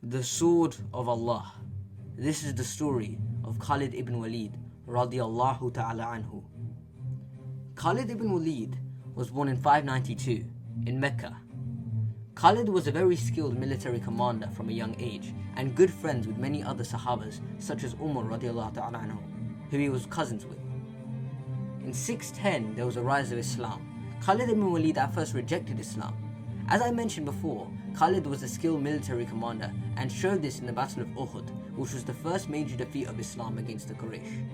The Sword of Allah. This is the story of Khalid Ibn Waleed radiyallahu ta'ala anhu. Khalid Ibn Waleed was born in 592 in Mecca. Khalid was a very skilled military commander from a young age and good friends with many other Sahabas such as Umar radiyallahu ta'ala anhu, who he was cousins with. In 610 there was a rise of Islam. Khalid Ibn Waleed at first rejected Islam. As I mentioned before, Khalid was a skilled military commander and showed this in the Battle of Uhud, which was the first major defeat of Islam against the Quraysh.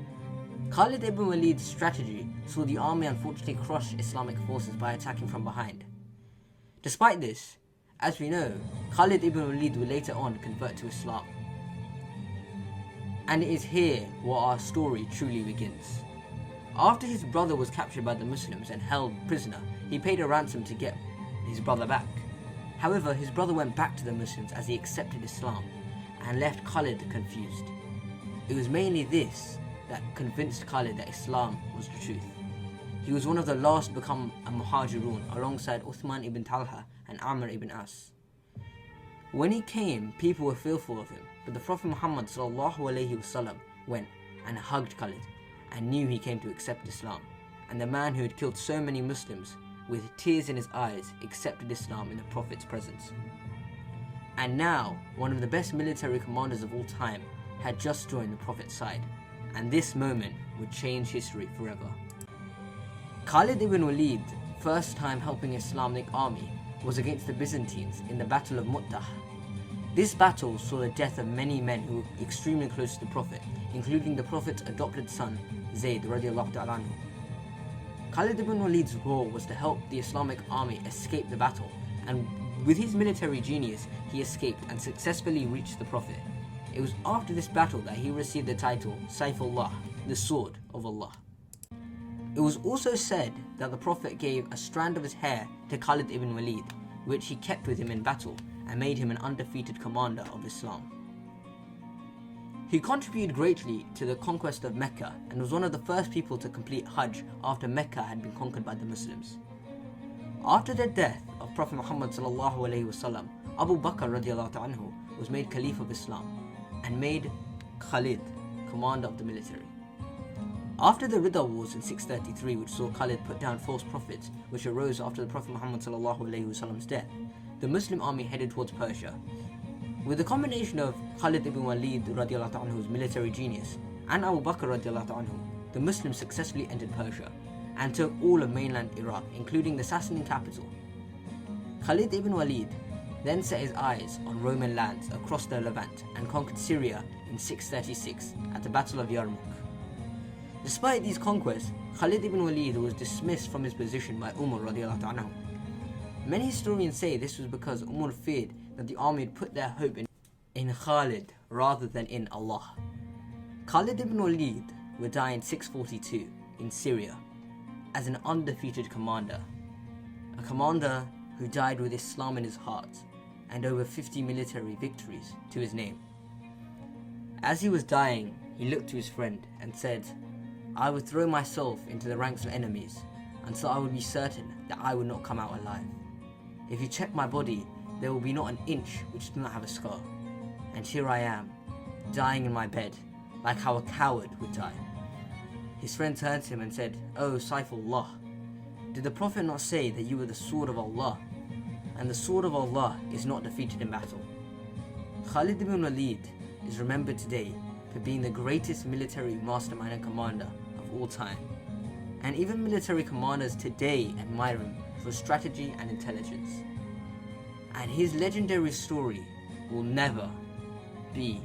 Khalid Ibn Waleed's strategy saw the army unfortunately crush Islamic forces by attacking from behind. Despite this, as we know, Khalid Ibn Waleed will later on convert to Islam. And it is here where our story truly begins. After his brother was captured by the Muslims and held prisoner, he paid a ransom to get his brother back. However, his brother went back to the Muslims as he accepted Islam and left Khalid confused. It was mainly this that convinced Khalid that Islam was the truth. He was one of the last to become a Muhajirun alongside Uthman ibn Talha and Amr ibn As. When he came, people were fearful of him, but the Prophet Muhammad ﷺ went and hugged Khalid and knew he came to accept Islam, and the man who had killed so many Muslims with tears in his eyes accepted Islam in the Prophet's presence. And now, one of the best military commanders of all time had just joined the Prophet's side, and this moment would change history forever. Khalid ibn Waleed, first time helping Islamic army, was against the Byzantines in the Battle of Mu'tah. This battle saw the death of many men who were extremely close to the Prophet, including the Prophet's adopted son, Zayd radiallahu ta'ala anhu. Khalid ibn Waleed's role was to help the Islamic army escape the battle, and with his military genius, he escaped and successfully reached the Prophet. It was after this battle that he received the title Saifullah, the Sword of Allah. It was also said that the Prophet gave a strand of his hair to Khalid ibn Waleed, which he kept with him in battle and made him an undefeated commander of Islam. He contributed greatly to the conquest of Mecca and was one of the first people to complete Hajj after Mecca had been conquered by the Muslims. After the death of Prophet Muhammad ﷺ, Abu Bakr radiallahu anhu was made Caliph of Islam and made Khalid commander of the military. After the Ridda Wars in 633, which saw Khalid put down false prophets which arose after the Prophet Muhammad ﷺ's death, the Muslim army headed towards Persia. With the combination of Khalid ibn Waleed radiallahu anhu's military genius and Abu Bakr radiallahu anhu, the Muslims successfully entered Persia and took all of mainland Iraq, including the Sassanid capital. Khalid ibn Waleed then set his eyes on Roman lands across the Levant and conquered Syria in 636 at the Battle of Yarmouk. Despite these conquests, Khalid ibn Waleed was dismissed from his position by Umar radiallahu anhu. Many historians say this was because Umar feared that the army would put their hope in Khalid rather than in Allah. Khalid ibn Waleed would die in 642 in Syria as an undefeated commander, a commander who died with Islam in his heart and over 50 military victories to his name. As he was dying, he looked to his friend and said, "I would throw myself into the ranks of enemies until I would be certain that I would not come out alive. If you check my body, there will be not an inch which does not have a scar. And here I am, dying in my bed, like how a coward would die." His friend turned to him and said, "Oh Saifullah, did the Prophet not say that you were the sword of Allah? And the sword of Allah is not defeated in battle." Khalid ibn Waleed is remembered today for being the greatest military mastermind and commander of all time. And even military commanders today admire him for strategy and intelligence. And his legendary story will never be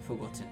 forgotten.